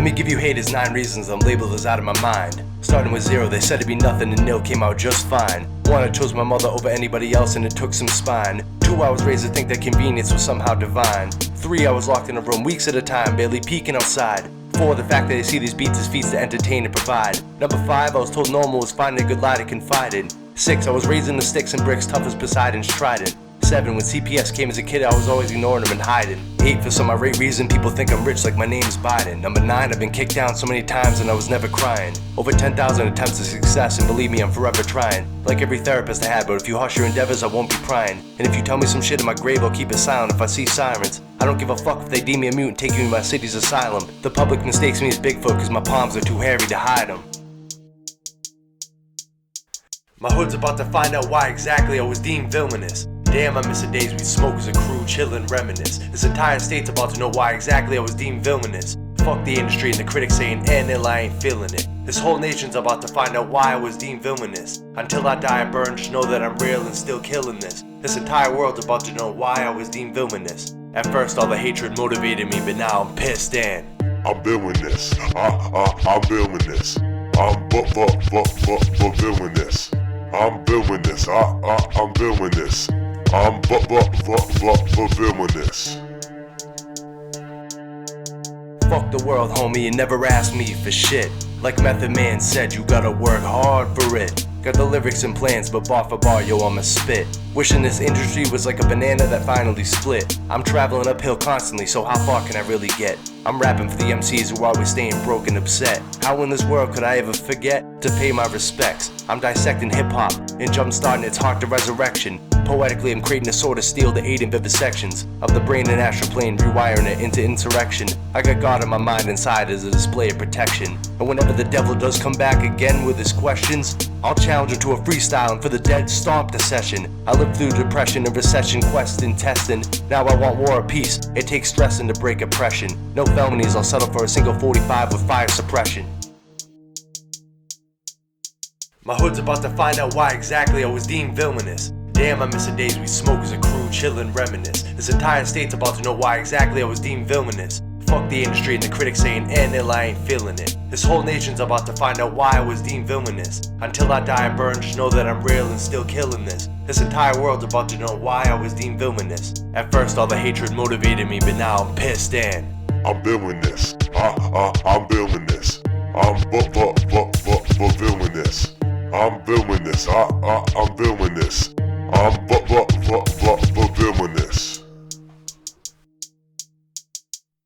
me give you haters 9 reasons I'm labeled as out of my mind. Starting with 0, they said it'd be nothing, and nil came out just fine. 1, I chose my mother over anybody else, and it took some spine. 2, I was raised to think that convenience was somehow divine. 3, I was locked in a room weeks at a time, barely peeking outside. 4, the fact that I see these beats as feats to entertain and provide. Number 5, I was told normal was finding a good lie to confide in. 6, I was raised in the sticks and bricks, tough as Poseidon's trident. 7, when CPS came as a kid, I was always ignoring them and hiding. 8, for some irate reason, people think I'm rich like my name's Biden. Number 9, I've been kicked down so many times and I was never crying. Over 10,000 attempts at success, and believe me, I'm forever trying. Like every therapist I had, but if you hush your endeavors, I won't be prying. And if you tell me some shit in my grave, I'll keep it silent if I see sirens. I don't give a fuck if they deem me a mutant, take me to my city's asylum. The public mistakes me as Bigfoot cause my palms are too hairy to hide them. My hood's about to find out why exactly I was deemed villainous. Damn, I miss the days we'd smoke as a crew, chill and reminisce. This entire state's about to know why exactly I was deemed villainous. Fuck the industry and the critics saying, Nil, I ain't feeling it. This whole nation's about to find out why I was deemed villainous. Until I die and burn, just know that I'm real and still killing this. This entire world's about to know why I was deemed villainous. At first all the hatred motivated me, but now I'm pissed and I'm villainous. I'm villainous. I'm villainous. I'm villainous. I'm villainous. I'm villainous. Fuck the world, homie, and never ask me for shit. Like Method Man said, you gotta work hard for it. Got the lyrics and plans, but bar for bar, yo, I'ma spit. Wishing this industry was like a banana that finally split. I'm traveling uphill constantly, so how far can I really get? I'm rapping for the MCs who are always staying broke and upset. How in this world could I ever forget to pay my respects? I'm dissecting hip-hop and jump-starting its heart to resurrection. Poetically, I'm creating a sword of steel to aid in vivisections of the brain and astral plane, rewiring it into insurrection. I got God in my mind inside as a display of protection. And whenever the devil does come back again with his questions, I'll challenge him to a freestyle and for the dead stomp the session. I lived through depression and recession, quest and testing. Now I want war or peace. It takes stressing to break oppression. No felonies, I'll settle for a single 45 with fire suppression. My hood's about to find out why exactly I was deemed villainous. Damn, I miss the days we smoke as a crew, chill and reminisce. This entire state's about to know why exactly I was deemed villainous. Fuck the industry and the critics saying, Nil, I ain't feeling it. This whole nation's about to find out why I was deemed villainous. Until I die and burn, just know that I'm real and still killing this. This entire world's about to know why I was deemed villainous. At first all the hatred motivated me, but now I'm pissed and I'm villainous. I'm villainous. I'm villainous. I'm villainous. I'm villainous. I'm villainous.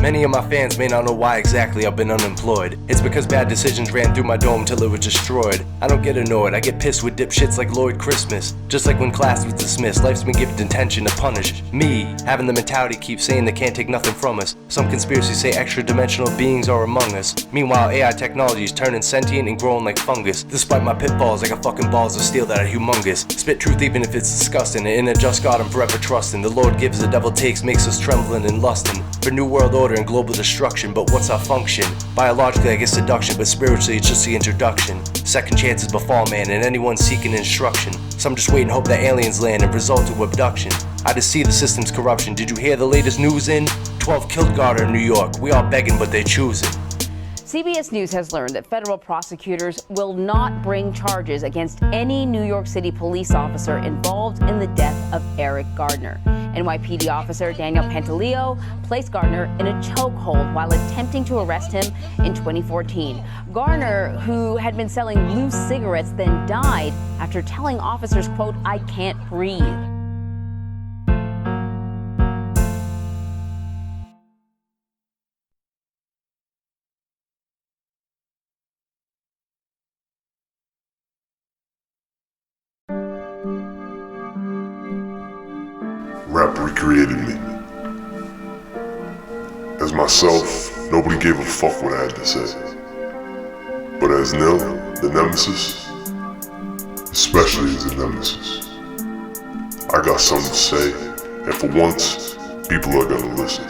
Many of my fans may not know why exactly I've been unemployed. It's because bad decisions ran through my dome till it was destroyed. I don't get annoyed, I get pissed with dipshits like Lloyd Christmas. Just like when class was dismissed, life's been given intention to punish me. Having the mentality keep saying they can't take nothing from us. Some conspiracies say extra dimensional beings are among us. Meanwhile, AI technology is turning sentient and growing like fungus. Despite my pitfalls, I got fucking balls of steel that are humongous. Spit truth even if it's disgusting, and in a just God I'm forever trusting. The Lord gives, the devil takes, makes us trembling and lusting for new world order and global destruction. But what's our function? Biologically I guess seduction, but spiritually it's just the introduction. Second chances befall man and anyone seeking instruction. Some just wait and hope that aliens land and result to abduction. I just see the system's corruption. Did you hear the latest news in? 12 killed Garter in New York. We all begging but they choosing. CBS News has learned that federal prosecutors will not bring charges against any New York City police officer involved in the death of Eric Gardner. NYPD officer Daniel Pantaleo placed Gardner in a chokehold while attempting to arrest him in 2014. Gardner, who had been selling loose cigarettes, then died after telling officers, quote, "I can't breathe." Rap recreated me. As myself, nobody gave a fuck what I had to say. But as Nil, the Nemesis, especially as the Nemesis, I got something to say, and for once, people are gonna listen.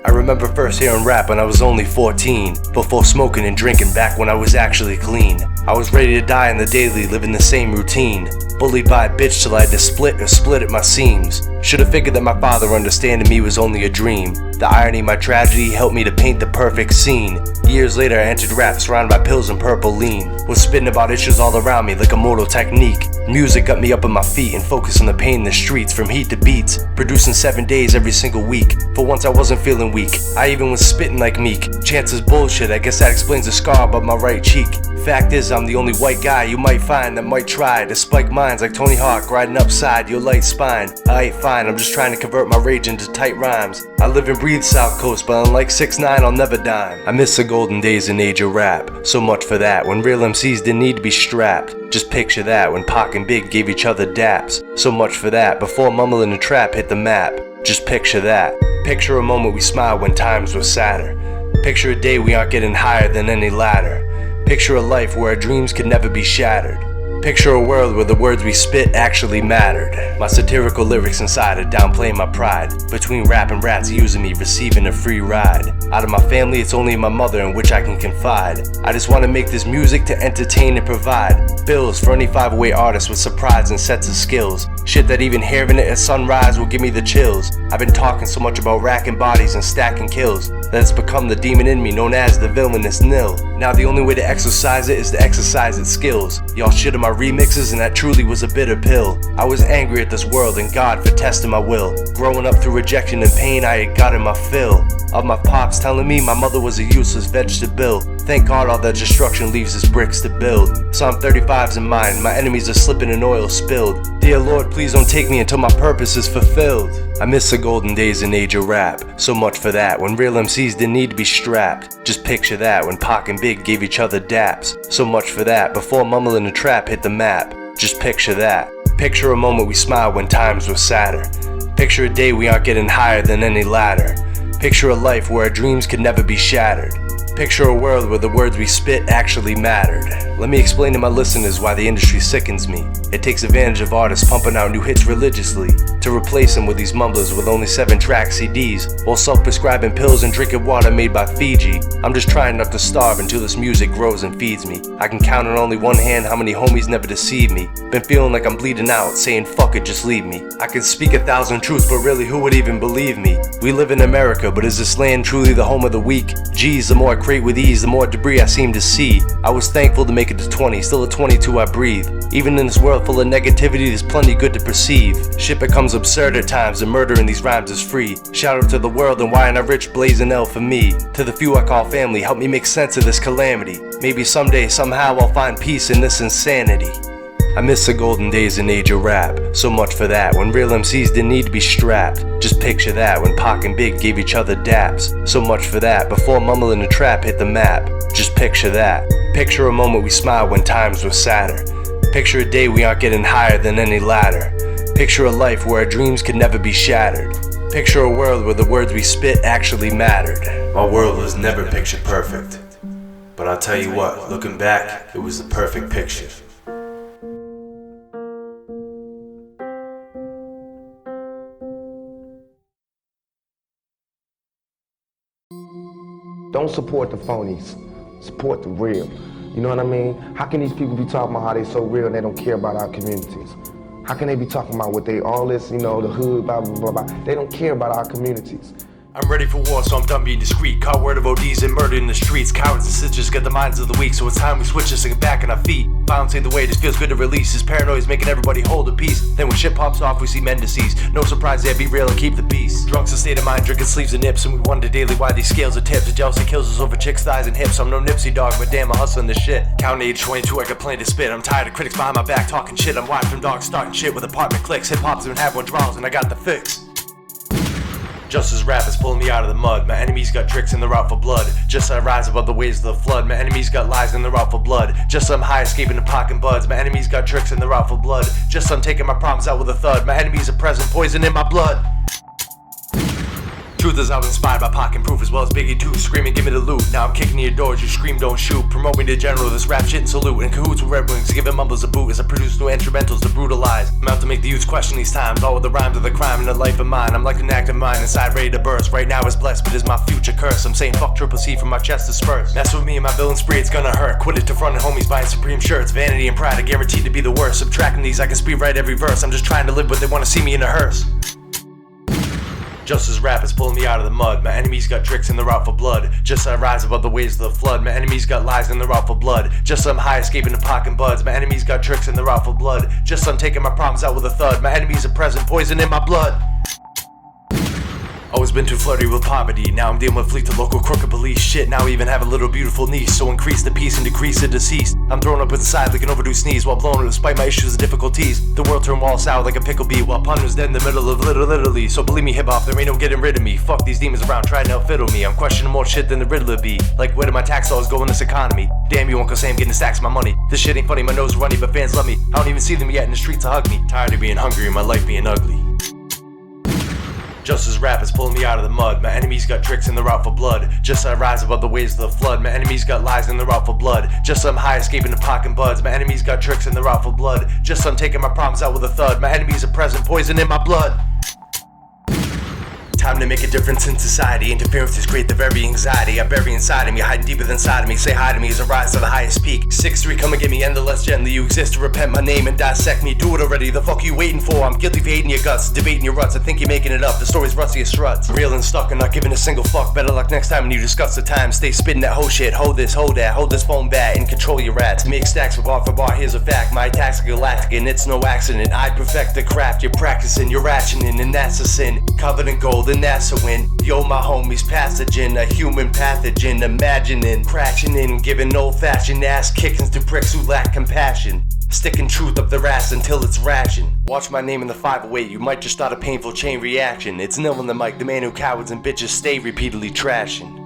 I remember first hearing rap when I was only 14, before smoking and drinking back when I was actually clean. I was ready to die in the daily, living the same routine. Bullied by a bitch till I had to split at my seams. Should've figured that my father understanding me was only a dream. The irony of my tragedy helped me to paint the perfect scene. Years later I entered rap surrounded by pills and purple lean. Was spitting about issues all around me like a mortal technique. Music got me up on my feet and focused on the pain in the streets. From heat to beats, producing 7 days every single week. For once I wasn't feeling weak, I even was spitting like Meek. Chances bullshit, I guess that explains the scar above my right cheek. Fact is I'm the only white guy you might find that might try to spike minds like Tony Hawk riding upside your light spine. I ain't fine, I'm just trying to convert my rage into tight rhymes. I live and breathe South Coast, but unlike 6ix9ine I'll never dime. I miss the golden days and age of rap, so much for that, when real MCs didn't need to be strapped. Just picture that, when Pac and Big gave each other daps. So much for that, before Mumble and the Trap hit the map. Just picture that. Picture a moment we smiled when times were sadder. Picture a day we aren't getting higher than any ladder. Picture a life where our dreams could never be shattered. Picture a world where the words we spit actually mattered. My satirical lyrics inside are downplaying my pride. Between rap and rats using me, receiving a free ride. Out of my family, it's only my mother in which I can confide. I just want to make this music to entertain and provide bills for any 508 artist with surprise and sets of skills. Shit that even hearing it at sunrise will give me the chills. I've been talking so much about racking bodies and stacking kills that it's become the demon in me known as the villainous Nil. Now the only way to exercise it is to exercise its skills. Y'all shit in my remixes and that truly was a bitter pill. I was angry at this world and God for testing my will. Growing up through rejection and pain I had gotten my fill of my pops telling me my mother was a useless vegetable. Thank God all that destruction leaves us bricks to build. Psalm 35's in mind, my enemies are slipping and oil spilled. Dear Lord, please don't take me until my purpose is fulfilled. I miss the golden days and age of rap, so much for that, when real MCs didn't need to be strapped. Just picture that, when Pac and Big gave each other daps. So much for that, before Mumble and the Trap hit the map. Just picture that. Picture a moment we smiled when times were sadder. Picture a day we aren't getting higher than any ladder. Picture a life where our dreams could never be shattered. Picture a world where the words we spit actually mattered. Let me explain to my listeners why the industry sickens me. It takes advantage of artists pumping out new hits religiously to replace them with these mumblers with only 7-track CDs while self-prescribing pills and drinking water made by Fiji. I'm just trying not to starve until this music grows and feeds me. I can count on only one hand how many homies never deceive me. Been feeling like I'm bleeding out, saying fuck it, just leave me. I can speak 1,000 truths, but really who would even believe me? We live in America, but is this land truly the home of the weak? Geez, the more I create with ease, the more debris I seem to see. I was thankful to make it to 20, still at 22 I breathe. Even in this world full of negativity, there's plenty good to perceive. Shit becomes absurd at times, and murder in these rhymes is free. Shout out to the world and why ain't I rich blazing L for me. To the few I call family, help me make sense of this calamity. Maybe someday, somehow I'll find peace in this insanity. I miss the golden days and age of rap, so much for that, when real MCs didn't need to be strapped. Just picture that, when Pac and Big gave each other daps. So much for that, before Mumble and the Trap hit the map. Just picture that. Picture a moment we smiled when times were sadder. Picture a day we aren't getting higher than any ladder. Picture a life where our dreams could never be shattered. Picture a world where the words we spit actually mattered. My world was never picture perfect, but I'll tell you what, looking back, it was the perfect picture. Don't support the phonies, support the real. You know what I mean? How can these people be talking about how they so real and they don't care about our communities? How can they be talking about what they, all this, you know, the hood, blah, blah, blah, blah. They don't care about our communities. I'm ready for war, so I'm done being discreet. Caught word of ODs and murder in the streets. Cowards and snitches get the minds of the weak, so it's time we switch this and get back on our feet. Violence ain't the way, this feels good to release. This paranoia's making everybody hold a peace. Then when shit pops off, we see men deceased. No surprise there, be real and keep the peace. Drunk's a state of mind, drinking sleeves and nips, and we wonder daily why these scales are tipped. The jealousy kills us over chicks' thighs and hips. I'm no Nipsey dog, but damn, I'm hustling this shit. Counting age 22, I got plenty to spit. I'm tired of critics behind my back talking shit. I'm wired from dogs starting shit with apartment clicks. Hip-hop's been have one draws, and I got the fix. Just as rap is pulling me out of the mud, my enemies got tricks in the route for blood. Just as I rise above the waves of the flood, my enemies got lies in the route for blood. Just as I'm high escaping the pock and buds, my enemies got tricks in the route for blood. Just as I'm taking my problems out with a thud, my enemies are present, poison in my blood. Truth is I was inspired by Pac and Proof as well as Biggie too. Screaming give me the loot, now I'm kicking your doors, you scream don't shoot. Promote me to general, this rap shit and salute. In cahoots with Red Wings, giving mumbles a boot as I produce new instrumentals to brutalize. I'm out to make the youths question these times, all with the rhymes of the crime and the life of mine. I'm like an active mind inside ready to burst. Right now is blessed but is my future curse. I'm saying fuck Triple C from my chest dispersed. Mess with me and my villain spree, it's gonna hurt. Quit it to front and homies buying Supreme shirts. Vanity and pride are guaranteed to be the worst. Subtracting these I can speed right every verse. I'm just trying to live but they wanna see me in a hearse. Just as rap is pulling me out of the mud. My enemies got tricks and they're out for blood. Just as I rise above the waves of the flood. My enemies got lies and they're out for blood. Just as I'm high escaping the Pac and buds. My enemies got tricks and they're out for blood. Just as I'm taking my problems out with a thud. My enemies are present, poison in my blood. Always been too flirty with poverty. Now I'm dealing with fleet to local crooked police. Shit, now I even have a little beautiful niece. So increase the peace and decrease the deceased. I'm thrown up inside like an overdue sneeze while blown despite my issues and difficulties. The world turned wall sour like a pickle bee while pun was dead in the middle of literally. So believe me hip hop, there ain't no getting rid of me. Fuck these demons around trying to outfiddle me. I'm questioning more shit than the Riddler be. Like where do my tax dollars go in this economy? Damn you Uncle Sam getting stacks of my money. This shit ain't funny, my nose runny but fans love me. I don't even see them yet in the streets to hug me. Tired of being hungry and my life being ugly. Just as rap is pulling me out of the mud. My enemies got tricks and they're out for blood. Just as I rise above the waves of the flood. My enemies got lies and they're out for blood. Just as I'm high escaping the Pac and buds. My enemies got tricks and they're out for blood. Just as I'm taking my problems out with a thud. My enemies are present, poison in my blood. Time to make a difference in society. Interference is great, the very anxiety I bury inside of me, hiding deeper than inside of me. Say hi to me as I rise to the highest peak. 6'3", come and get me endless gently. You exist to repent my name and dissect me. Do it already, the fuck you waiting for? I'm guilty for hating your guts, debating your ruts. I think you're making it up, the story's rusty as struts. Real and stuck and not giving a single fuck. Better luck next time when you discuss the time. Stay spitting that whole shit, hold this, hold that. Hold this phone bat and control your rats. Make stacks for bar, here's a fact. My attacks are galactic and it's no accident. I perfect the craft, you're practicing, you're rationing, and that's a sin. Covered in gold and that's a win. Yo, my homies pathogen, a human pathogen, imagining, crashing in, giving old-fashioned ass kickings to pricks who lack compassion. Sticking truth up their ass until it's ration. Watch my name in the 508, you might just start a painful chain reaction. It's Nil the mic, the man who cowards and bitches stay repeatedly trashing.